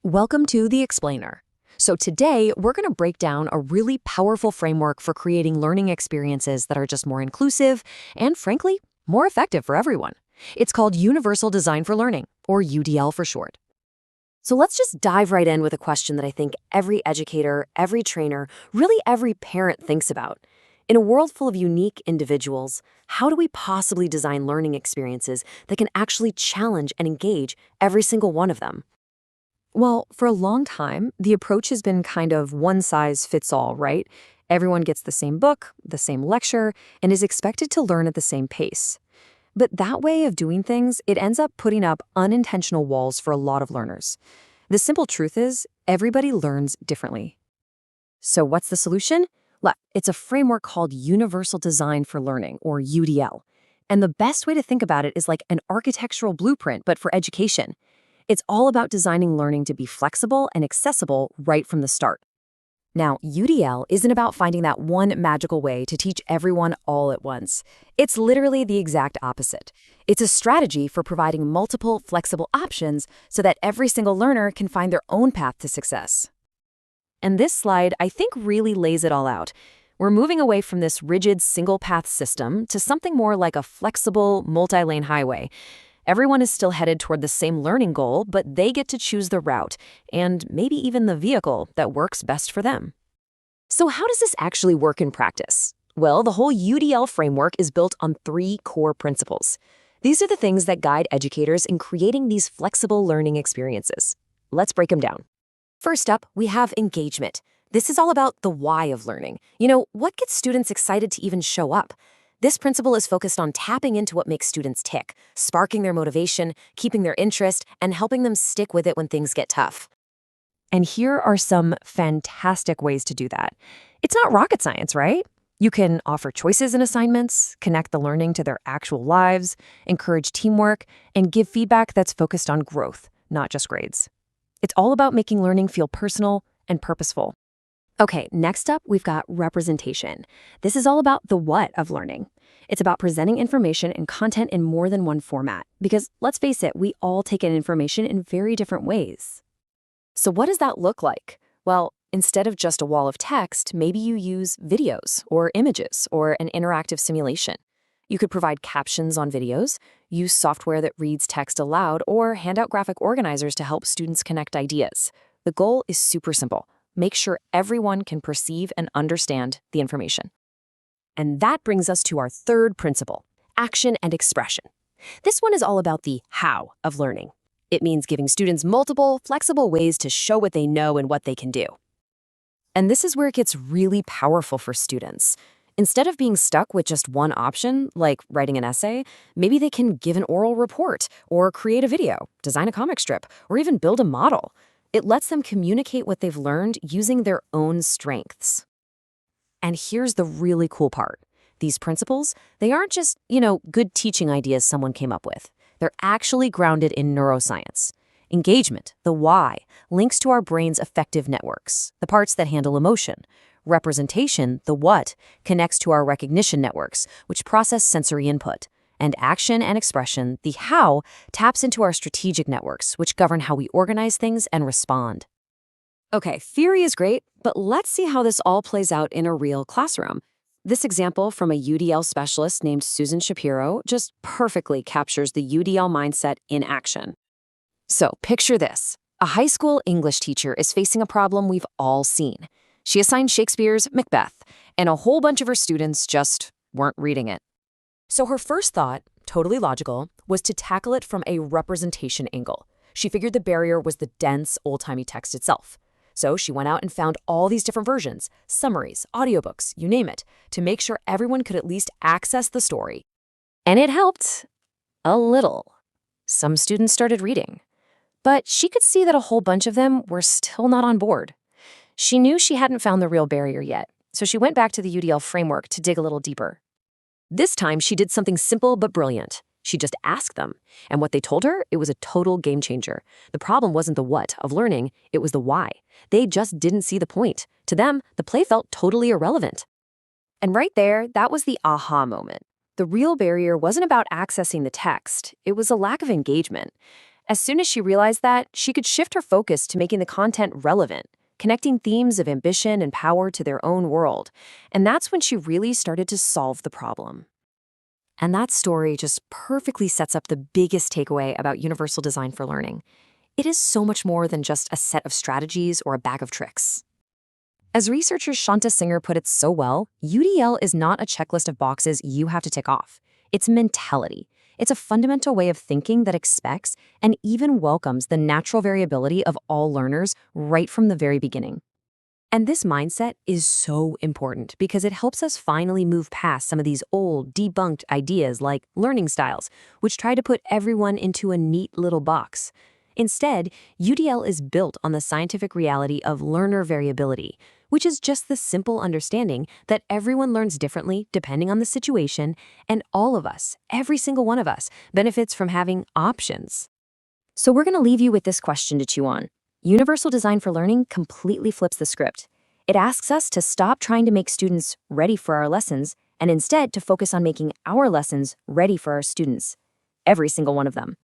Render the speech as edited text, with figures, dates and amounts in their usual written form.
Welcome to The Explainer. So today, we're going to break down a really powerful framework for creating learning experiences that are just more inclusive and, frankly, more effective for everyone. It's called Universal Design for Learning, or UDL for short. So let's just dive right in with a question that I think every educator, every trainer, really every parent thinks about. In a world full of unique individuals, how do we possibly design learning experiences that can actually challenge and engage every single one of them? Well, for a long time, the approach has been kind of one size fits all, right? Everyone gets the same book, the same lecture, and is expected to learn at the same pace. But that way of doing things, it ends up putting up unintentional walls for a lot of learners. The simple truth is, everybody learns differently. So what's the solution? Well, it's a framework called Universal Design for Learning, or UDL. And the best way to think about it is like an architectural blueprint, but for education. It's all about designing learning to be flexible and accessible right from the start. Now, UDL isn't about finding that one magical way to teach everyone all at once. It's literally the exact opposite. It's a strategy for providing multiple flexible options so that every single learner can find their own path to success. And this slide, I think, really lays it all out. We're moving away from this rigid single-path system to something more like a flexible, multi-lane highway. Everyone is still headed toward the same learning goal, but they get to choose the route, and maybe even the vehicle that works best for them. So how does this actually work in practice? Well, the whole UDL framework is built on 3 core principles. These are the things that guide educators in creating these flexible learning experiences. Let's break them down. First up, we have engagement. This is all about the why of learning. What gets students excited to even show up? This principle is focused on tapping into what makes students tick, sparking their motivation, keeping their interest, and helping them stick with it when things get tough. And here are some fantastic ways to do that. It's not rocket science, right? You can offer choices in assignments, connect the learning to their actual lives, encourage teamwork, and give feedback that's focused on growth, not just grades. It's all about making learning feel personal and purposeful. Okay, next up, we've got representation. This is all about the what of learning. It's about presenting information and content in more than one format, because let's face it, we all take in information in very different ways. So what does that look like? Well, instead of just a wall of text, maybe you use videos or images or an interactive simulation. You could provide captions on videos, use software that reads text aloud, or hand out graphic organizers to help students connect ideas. The goal is super simple. Make sure everyone can perceive and understand the information. And that brings us to our third principle, action and expression. This one is all about the how of learning. It means giving students multiple, flexible ways to show what they know and what they can do. And this is where it gets really powerful for students. Instead of being stuck with just one option, like writing an essay, maybe they can give an oral report, or create a video, design a comic strip, or even build a model. It lets them communicate what they've learned using their own strengths. And here's the really cool part. These principles, they aren't just, good teaching ideas someone came up with. They're actually grounded in neuroscience. Engagement, the why, links to our brain's affective networks, the parts that handle emotion. Representation, the what, connects to our recognition networks, which process sensory input. And action and expression, the how, taps into our strategic networks, which govern how we organize things and respond. Okay, theory is great, but let's see how this all plays out in a real classroom. This example from a UDL specialist named Susan Shapiro just perfectly captures the UDL mindset in action. So picture this. A high school English teacher is facing a problem we've all seen. She assigned Shakespeare's Macbeth, and a whole bunch of her students just weren't reading it. So her first thought, totally logical, was to tackle it from a representation angle. She figured the barrier was the dense, old-timey text itself. So she went out and found all these different versions, summaries, audiobooks, you name it, to make sure everyone could at least access the story. And it helped. A little. Some students started reading. But she could see that a whole bunch of them were still not on board. She knew she hadn't found the real barrier yet, so she went back to the UDL framework to dig a little deeper. This time, she did something simple but brilliant. She just asked them, and what they told her, it was a total game changer. The problem wasn't the what of learning, it was the why. They just didn't see the point. To them, the play felt totally irrelevant. And right there, that was the aha moment. The real barrier wasn't about accessing the text, it was a lack of engagement. As soon as she realized that, she could shift her focus to making the content relevant, connecting themes of ambition and power to their own world. And that's when she really started to solve the problem. And that story just perfectly sets up the biggest takeaway about universal design for learning. It is so much more than just a set of strategies or a bag of tricks. As researcher Shanta Singer put it so well, UDL is not a checklist of boxes you have to tick off. It's mentality. It's a fundamental way of thinking that expects and even welcomes the natural variability of all learners right from the very beginning. And this mindset is so important because it helps us finally move past some of these old, debunked ideas like learning styles, which try to put everyone into a neat little box. Instead, UDL is built on the scientific reality of learner variability, which is just the simple understanding that everyone learns differently depending on the situation, and all of us, every single one of us, benefits from having options. So we're going to leave you with this question to chew on. Universal design for learning completely flips the script. It asks us to stop trying to make students ready for our lessons and instead to focus on making our lessons ready for our students, every single one of them.